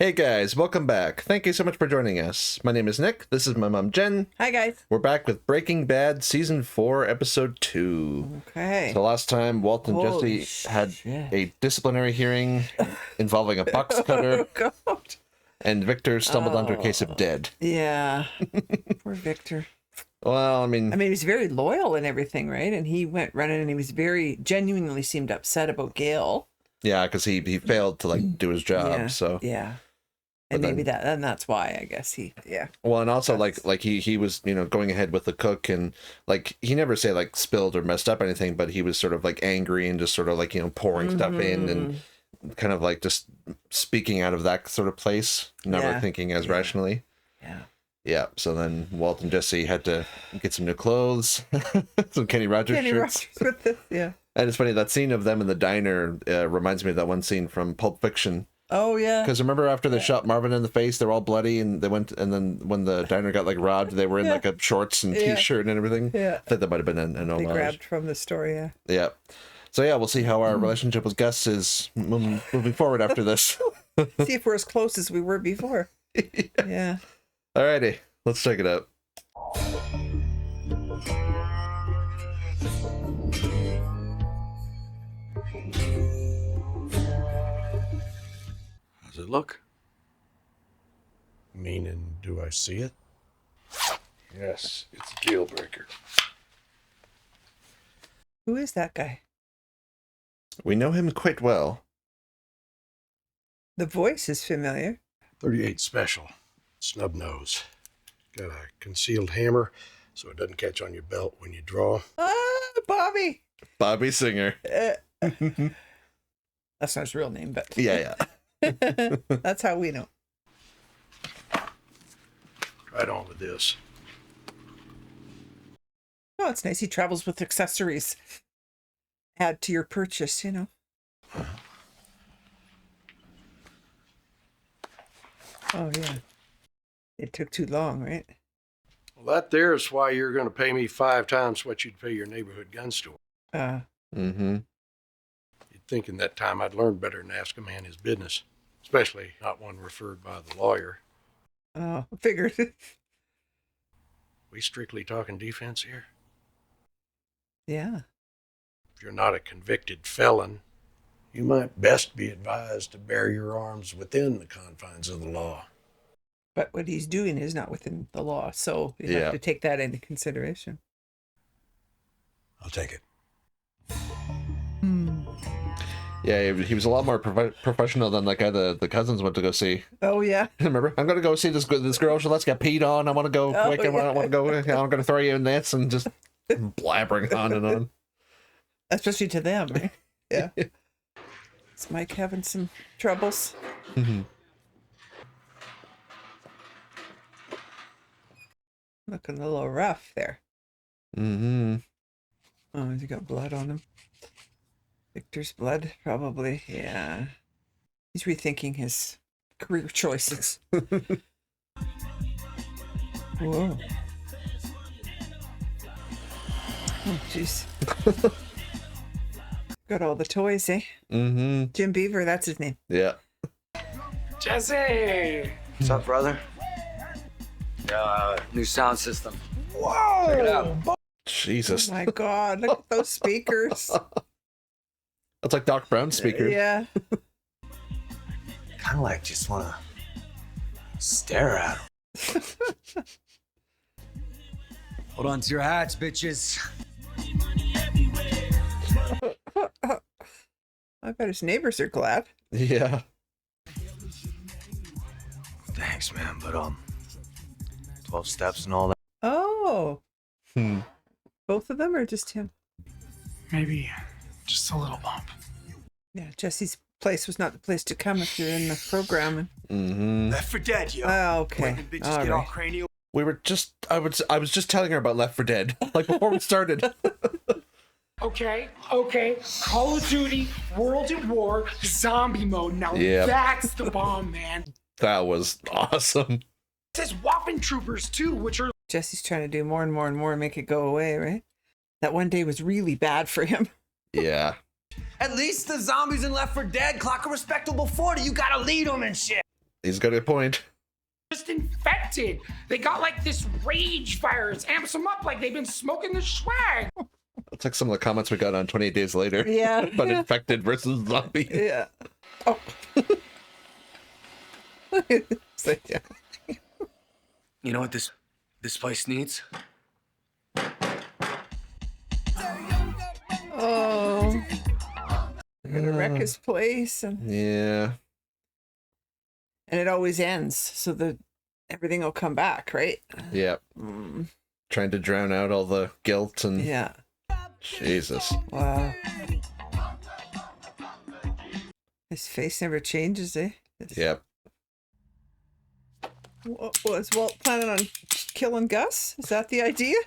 Hey guys, welcome back. Thank you so much for joining us. My name is Nick. This is my mom, Jen. Hi, guys. We're back with Breaking Bad Season 4, Episode 2. Okay. So last time, Walt and Holy Jesse had shit. a disciplinary hearing involving a box cutter, Oh, God. and Victor stumbled onto a case of dead. Yeah. Poor Victor. Well, I mean, he was very loyal and everything, right? And he went running and he was genuinely seemed upset about Gail. yeah, because he failed to, do his job, Yeah. so... Yeah. And But maybe that's why, I guess yeah. Well, and also he was, going ahead with the cook, and he never say spilled or messed up anything, but he was sort of angry and just sort of pouring stuff in and kind of just speaking out of that sort of place, never thinking as rationally. Yeah. Yeah. So then Walt and Jesse had to get some new clothes, some Kenny Rogers shirts. With this, yeah. And it's funny, that scene of them in the diner reminds me of that one scene from Pulp Fiction. Oh, yeah. Because remember after they shot Marvin in the face, they're all bloody, and they went, and then when the diner got robbed, they were in a shorts and t-shirt and everything. Yeah. I think that might have been an homage. They grabbed from the story, yeah. Yeah. So yeah, we'll see how our relationship with Gus is moving forward after this. See if we're as close as we were before. Yeah. Alrighty, let's check it out. Does it look? Meaning, do I see it? Yes, it's a deal breaker. Who is that guy? We know him quite well. The voice is familiar. 38 special. Snub nose. Got a concealed hammer so it doesn't catch on your belt when you draw. Ah, Bobby. Bobby Singer. That's not his real name, but Yeah. that's how we know. Right on with this. Oh, it's nice. He travels with accessories. Add to your purchase, Oh, yeah. It took too long, right? Well, that there is why you're going to pay me 5 times what you'd pay your neighborhood gun store. Mm-hmm. You'd think in that time I'd learn better than ask a man his business, especially not one referred by the lawyer. Oh, figured. We strictly talking defense here? Yeah. If you're not a convicted felon, you might best be advised to bear your arms within the confines of the law. But what he's doing is not within the law, so you have to take that into consideration. I'll take it. Yeah, he was a lot more professional than that guy the cousins went to go see. Oh, yeah. Remember? I'm going to go see this girl. So let's get peed on. I want to go quick. I want to go. I'm going to throw you in this, and just blabbering on and on. Especially to them, right? Yeah. Is Mike having some troubles? Looking a little rough there. Mm-hmm. Oh, has he got blood on him? Victor's blood, probably. Yeah. He's rethinking his career choices. Whoa. Oh, jeez. Got all the toys, eh? Mm-hmm. Jim Beaver, that's his name. Yeah. Jesse! What's up, brother? New sound system. Whoa! Check it out. Jesus. Oh my God, look at those speakers. That's like Doc Brown's speaker. Yeah. Kind of like just want to stare at them. Hold on to your hats, bitches. I bet his neighbors are glad. Yeah. Thanks, man, but 12 steps and all that. Oh. Hmm. Both of them or just him? Maybe just a little bump. Yeah, Jesse's place was not the place to come if you're in the program. Mm-hmm. Left for dead, yo. Oh, okay. When the bitches All get all right. cranial. We were just, I was just telling her about Left 4 Dead, before we started. Okay. Call of Duty, World at War, zombie mode. Now that's the bomb, man. That was awesome. It says Waffen Troopers too, which are Jesse's trying to do more and more and more and make it go away, right? That one day was really bad for him. Yeah. At least the zombies in Left 4 Dead clock a respectable 40. You gotta lead them and shit. He's got a point. Just infected. They got like this rage virus, amps them up like they've been smoking the swag. It's like some of the comments we got on 28 Days Later. Yeah. But infected versus zombie. Yeah. Oh. So, yeah. You know what this place needs? Oh. They're gonna wreck his place, and Yeah. it always ends, so everything will come back, right? Yep. Trying to drown out all the guilt and Yeah. Jesus. Wow. His face never changes, eh? Yep. Was Walt planning on killing Gus? Is that the idea?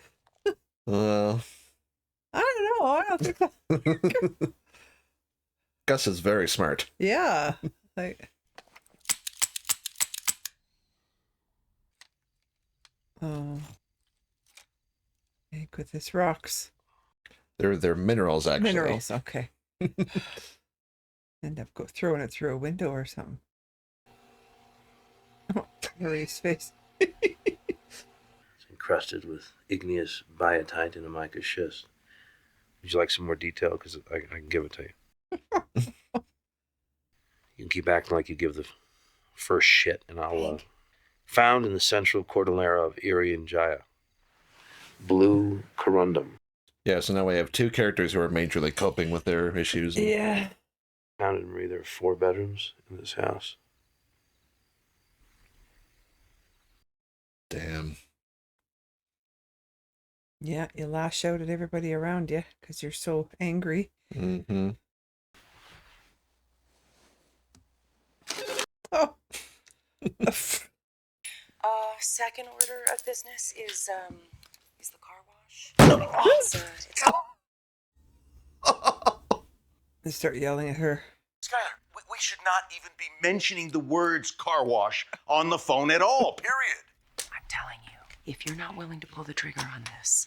Well, I don't know. I don't think that. Gus is very smart. Yeah. Like. Oh. Make with his rocks. They're minerals, actually. Minerals, okay. End up throwing it through a window or something. Oh, Marie's face. It's encrusted with igneous biotite and a mica schist. Would you like some more detail? Because I can give it to you. You can keep acting like you give the first shit, and I'll... Found in the central cordillera of Erie and Jaya. Blue corundum. Yeah, so now we have two characters who are majorly coping with their issues. Yeah. Found in Marie, there are 4 bedrooms in this house. Damn. Yeah, you lash out at everybody around you because you're so angry. Mm-hmm. Oh. Second order of business is the car wash. They start yelling at her. Skyler, we should not even be mentioning the words car wash on the phone at all, period. I'm telling you, if you're not willing to pull the trigger on this,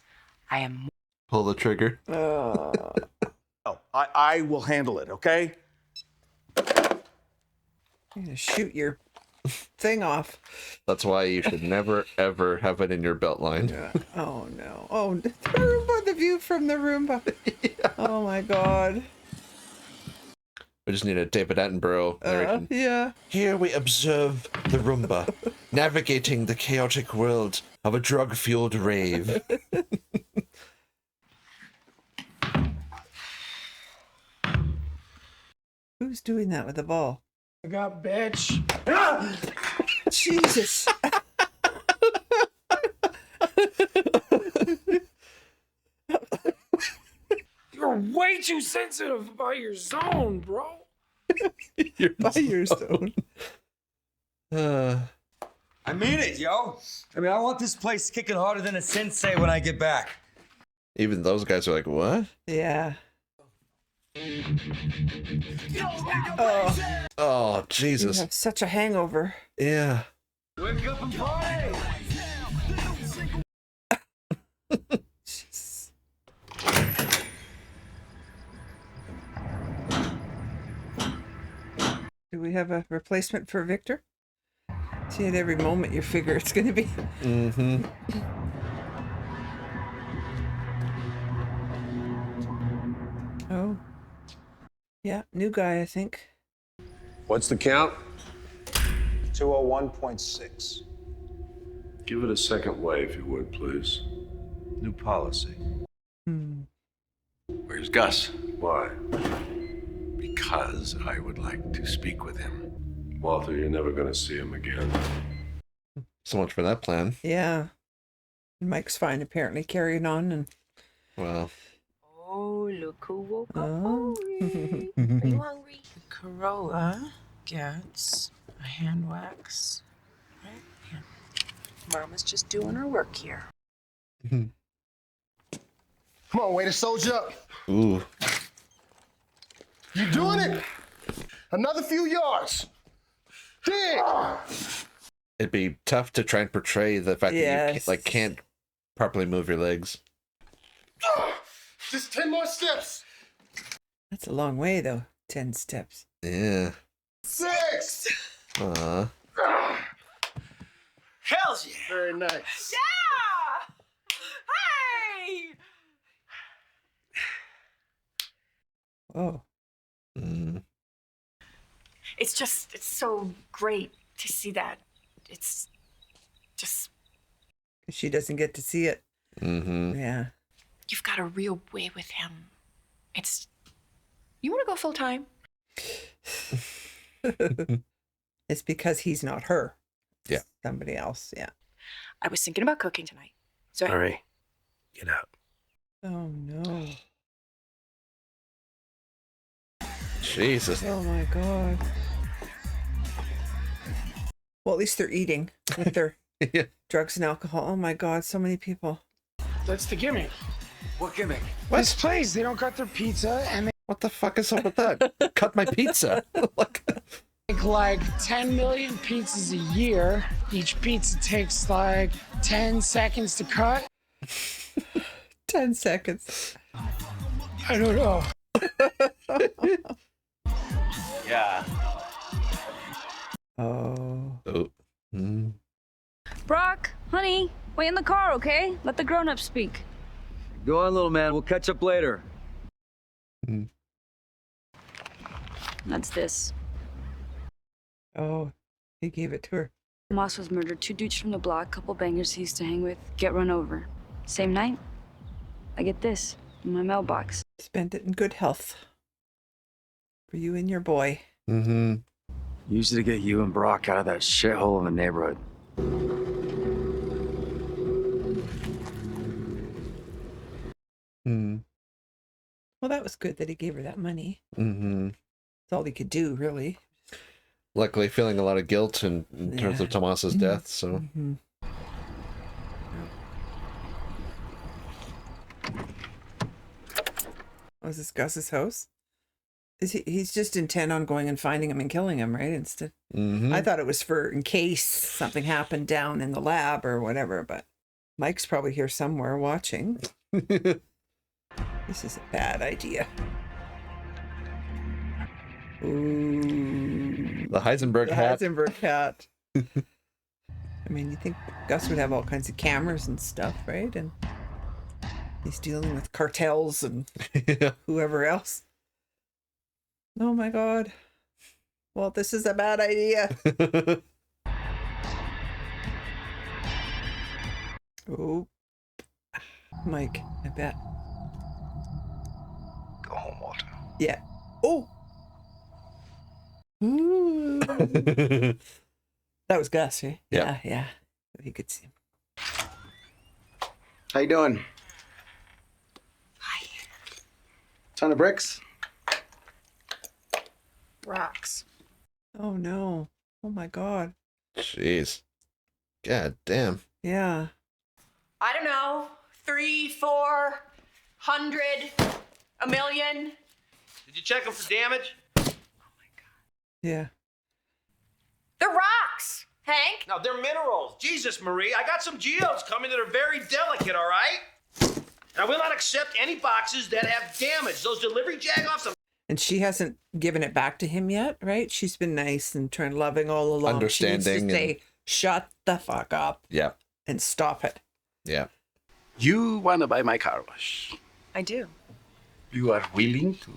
I am. Pull the trigger. Oh, I will handle it, okay? I'm gonna shoot your thing off. That's why you should never, ever have it in your belt line. Yeah. Oh no. Oh, the Roomba, the view from the Roomba. Yeah. Oh my God. We just need a David Attenborough narration. Yeah. Here we observe the Roomba, navigating the chaotic world of a drug-fueled rave. Who's doing that with the ball? I got bitch. Jesus. You're way too sensitive about your zone, bro. You're by your zone. I mean it, yo. I mean, I want this place kicking harder than a sensei when I get back. Even those guys are like, what? Yeah. Oh, You Jesus. have such a hangover. Yeah. Wake up and party! Jeez. Do we have a replacement for Victor? See, at every moment you figure it's going to be. Mm-hmm. Oh. Yeah, new guy, I think. What's the count? 201.6. Give it a second wave, if you would, please. New policy. Where's Gus? Why? Because I would like to speak with him. Walter, you're never going to see him again. So much for that plan. Yeah. Mike's fine, apparently, carrying on. And Well. Oh, look who woke up Oh. hungry. Are you hungry? Corolla gets a hand wax. Right here. Mama's just doing her work here. Come on, way to soldier up. Ooh. You doing it? Another few yards. Dig. It'd be tough to try and portray the fact that you Yes. can't properly move your legs. Just 10 more steps. that's a long way, though. 10 steps. Yeah. 6. Hells yeah. Very nice. Yeah! Hey! Oh. It's so great to see that. It's just... She doesn't get to see it. Mm-hmm. Yeah. You've got a real way with him. You want to go full time? It's because he's not her. Yeah. Somebody else. Yeah. I was thinking about cooking tonight. So Murray, get out. Oh no. Jesus. Oh my God. Well, at least they're eating with their Yeah. drugs and alcohol. Oh my God, so many people. That's the gimmick. What gimmick? This place, they don't cut their pizza and they What the fuck is up with that? Cut my pizza. make like 10 million pizzas a year. Each pizza takes like 10 seconds to cut. 10 seconds. I don't know. Yeah. Oh. Oh. Mm. Brock, honey, wait in the car, okay? Let the grown-ups speak. Go on, little man. We'll catch up later. That's this. Oh, he gave it to her. Moss was murdered. 2 dudes from the block, couple bangers he used to hang with, get run over. Same night, I get this in my mailbox. Spend it in good health. For you and your boy. Mm-hmm. Usually to get you and Brock out of that shithole in the neighborhood. Mm. Well, that was good that he gave her that money. Mm-hmm. That's all he could do, really. Luckily, feeling a lot of guilt in terms of Tomas's death, so... Mm-hmm. Was this Gus's house? He's just intent on going and finding him and killing him, right? Instead, I thought it was for in case something happened down in the lab or whatever. But Mike's probably here somewhere watching. This is a bad idea. Ooh, the Heisenberg hat. Heisenberg hat. I mean, you think Gus would have all kinds of cameras and stuff, right? And he's dealing with cartels and whoever else. Oh my God. Well, this is a bad idea. Oh. Mike, I bet. Go home, Walter. Yeah. Oh. Ooh. That was Gus, right? Yeah. Yeah. You could see him. How you doing? Hi. Ton of bricks? Rocks. Oh no. Oh my God. Jeez. God damn. Yeah. I don't know. 300, 400, a million. Did you check them for damage? Yeah. The rocks, Hank. No, they're minerals. Jesus, Marie, I got some geodes coming that are very delicate, all right? And I will not accept any boxes that have damage. Those delivery jag-offs. And she hasn't given it back to him yet, right? She's been nice and loving all along. Understanding. She needs to say, shut the fuck up. Yeah. And stop it. Yeah. You want to buy my car wash. I do. You are willing to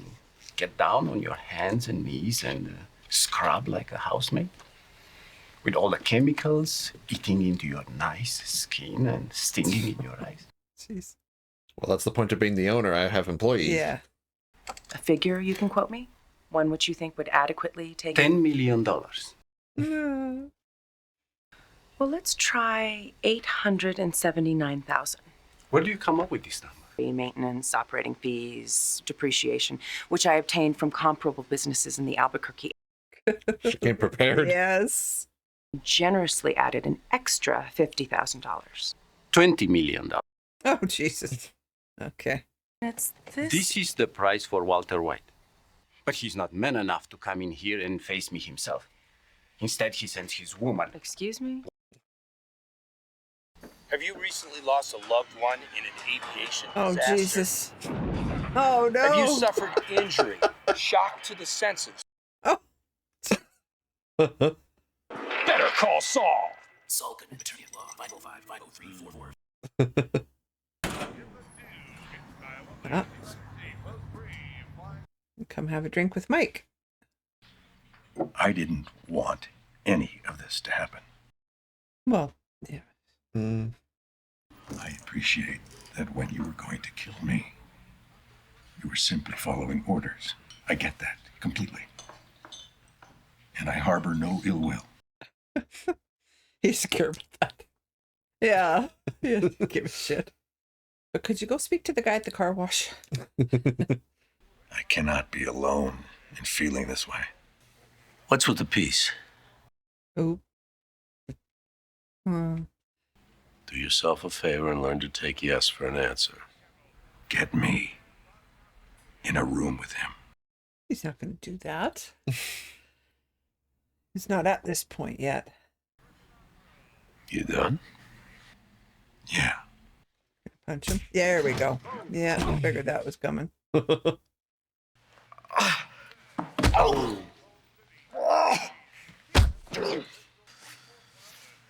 get down on your hands and knees and scrub like a housemaid? With all the chemicals eating into your nice skin and stinging in your eyes? Jeez. Well, that's the point of being the owner. I have employees. Yeah. A figure you can quote me? One which you think would adequately take $10 million. Well, let's try 879,000. Where do you come up with this number? Maintenance, operating fees, depreciation, which I obtained from comparable businesses in the Albuquerque. She came prepared. Yes. Generously added an extra $50,000. $20 million. Oh, Jesus. Okay. It's this. This is the price for Walter White. But he's not man enough to come in here and face me himself. Instead, he sends his woman. Excuse me? Have you recently lost a loved one in an aviation Oh, disaster? Jesus. Oh, no. Have you suffered injury, shock to the senses? Oh. Better Saul. Sulkin, attorney at law, 505-503-44. Come have a drink with Mike. I didn't want any of this to happen. Well, yeah. I appreciate that when you were going to kill me, you were simply following orders. I get that completely. And I harbor no ill will. He's scared about that. Yeah. He doesn't give a shit. But could you go speak to the guy at the car wash? I cannot be alone in feeling this way. What's with the peace? Oh. Do yourself a favor and learn to take yes for an answer. Get me in a room with him. He's not going to do that. He's not at this point yet. You done? Yeah. Punch him. Yeah, there we go. Yeah, I figured that was coming.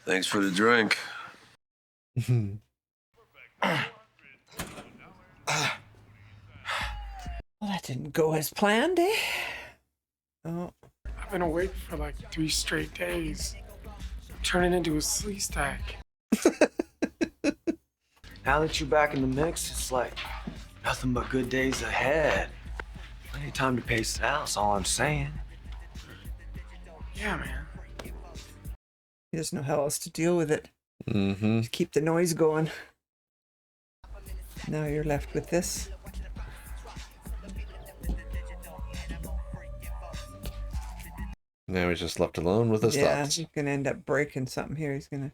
Thanks for the drink. Well, that didn't go as planned, eh? Oh. I've been awake for like 3 straight days. I'm turning into a sleaze stack. Now that you're back in the mix, it's like nothing but good days ahead. Plenty of time to pace it out, that's all I'm saying. Yeah, man. He doesn't know how else to deal with it. Mm-hmm. Just keep the noise going. Now you're left with this. Now he's just left alone with his thoughts. He's gonna end up breaking something here. He's gonna.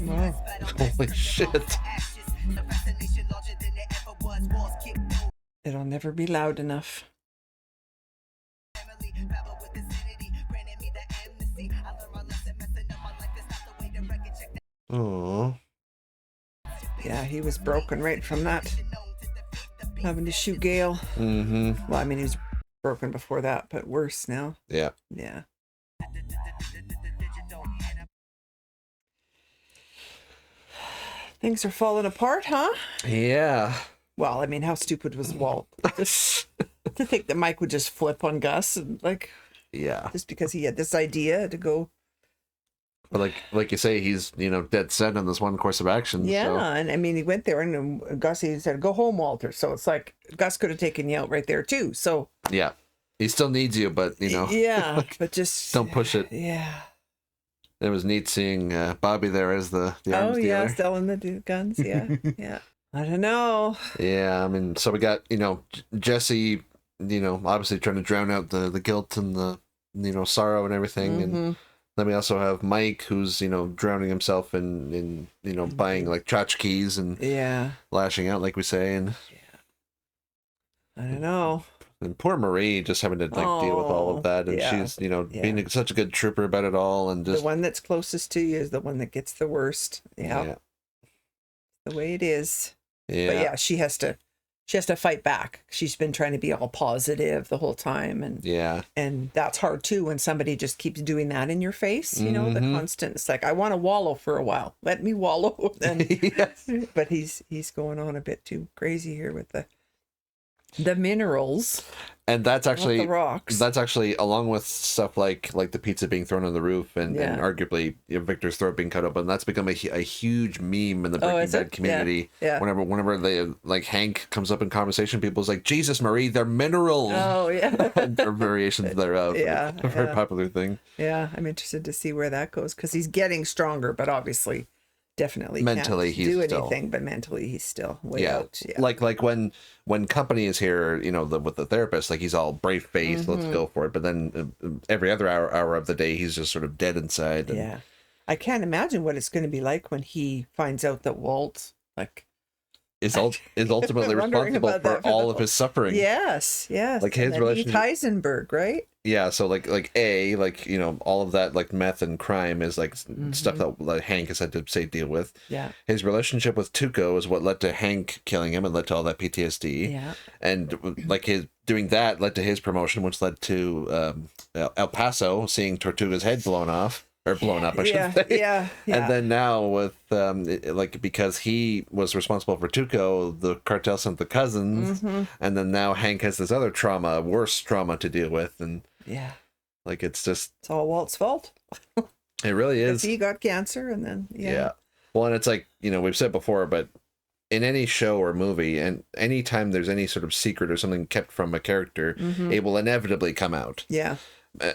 Wow. Holy shit. It'll never be loud enough. Oh. Yeah, he was broken right from that. Having to shoot Gail. Mm-hmm. Well, I mean, he was broken before that, but worse now. Yeah. Yeah. Things are falling apart, huh? Yeah. Well, I mean, how stupid was Walt? To think that Mike would just flip on Gus and yeah, just because he had this idea to go. But like you say, he's dead set on this one course of action. Yeah, so. and I mean, he went there and Gus, he said, "Go home, Walter." So it's like Gus could have taken you out right there too. So yeah, he still needs you, but yeah, but just don't push it. Yeah. It was neat seeing Bobby there as the arms dealer. Yeah, selling the guns. Yeah, yeah. I don't know. Yeah, I mean, so we got Jesse, obviously trying to drown out the guilt and the sorrow and everything, and then we also have Mike who's drowning himself in buying like tchotchkes and lashing out like we say, and I don't know. And poor Marie just having to deal with all of that, and she's being such a good trooper about it all, and just the one that's closest to you is the one that gets the worst. Yeah. The way it is. Yeah. But yeah, she has to fight back. She's been trying to be all positive the whole time, and that's hard too when somebody just keeps doing that in your face. The constant. It's like, I want to wallow for a while. Let me wallow. Then, but he's going on a bit too crazy here with the minerals. And that's actually the rocks. That's actually along with stuff like the pizza being thrown on the roof and arguably Victor's throat being cut open. That's become a huge meme in the Breaking Bad community. Yeah. Whenever they Hank comes up in conversation, people's like, Jesus, Marie, they're minerals. Oh yeah. Or variations thereof. Yeah. A very popular thing. Yeah, I'm interested to see where that goes because he's getting stronger, but obviously. Definitely mentally can't do still, anything, but mentally he's still way out. Yeah. Like when Company is here, with the therapist, like he's all brave faced, let's go for it. But then every other hour of the day, he's just sort of dead inside. And... Yeah, I can't imagine what it's going to be like when he finds out that Walt is ultimately responsible for all of his suffering. Yes. Like his relationship. Heisenberg, right? Yeah, so all of that like meth and crime is like stuff that Hank has had to deal with. Yeah. His relationship with Tuco is what led to Hank killing him and led to all that PTSD. Yeah. And like his doing that led to his promotion, which led to El Paso seeing Tortuga's head blown off. Or blown up, I should say. Yeah. And then now with, because he was responsible for Tuco, the cartel sent the cousins. And then now Hank has this other trauma, worse trauma to deal with. And yeah. Like, it's just... It's all Walt's fault. It really is. He got cancer and then, Yeah. Well, and it's like, we've said before, but in any show or movie, and anytime there's any sort of secret or something kept from a character, it will inevitably come out. Yeah.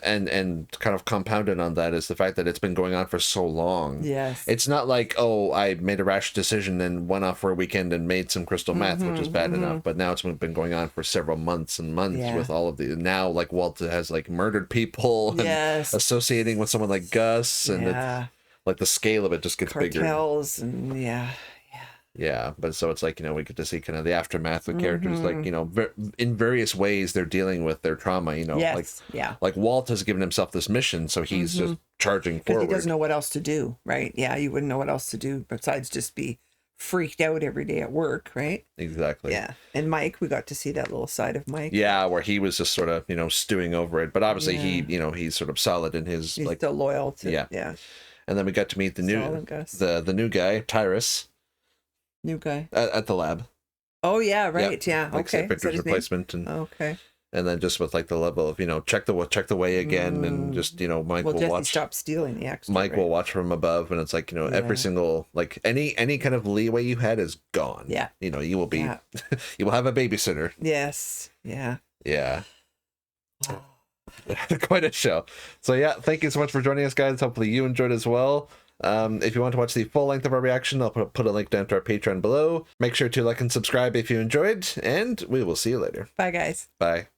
And kind of compounded on that is the fact that it's been going on for so long. Yes. It's not like, oh, I made a rash decision and went off for a weekend and made some crystal meth, which is bad enough. But now it's been going on for several months and months with all of the... Now, like, Walt has, like, murdered people and associating with someone like Gus. And it's, like, the scale of it just gets bigger. Cartels and, Yeah, but so it's like, we get to see kind of the aftermath of characters, like, in various ways they're dealing with their trauma, like Walt has given himself this mission, so he's just charging forward. Because he doesn't know what else to do, right? Yeah, you wouldn't know what else to do besides just be freaked out every day at work, right? Exactly. Yeah. And Mike, we got to see that little side of Mike. Yeah, where he was just sort of, stewing over it, but obviously he, he's sort of solid in his, he's like... still loyal to, yeah. And then we got to meet the new guy, Tyrus. New guy at the lab. Oh yeah, right. Yeah. Like okay. Victor's replacement, and and then just with like the level of check the way again, and just Mike will watch. Stop stealing the extra. Mike will watch from above, and it's like every single like any kind of leeway you had is gone. Yeah. You will be you will have a babysitter. Yes. Yeah. Yeah. Quite a show. So yeah, thank you so much for joining us, guys. Hopefully you enjoyed as well. If you want to watch the full length of our reaction, I'll put a link down to our Patreon below. Make sure to like and subscribe if you enjoyed, and we will see you later. Bye, guys. Bye.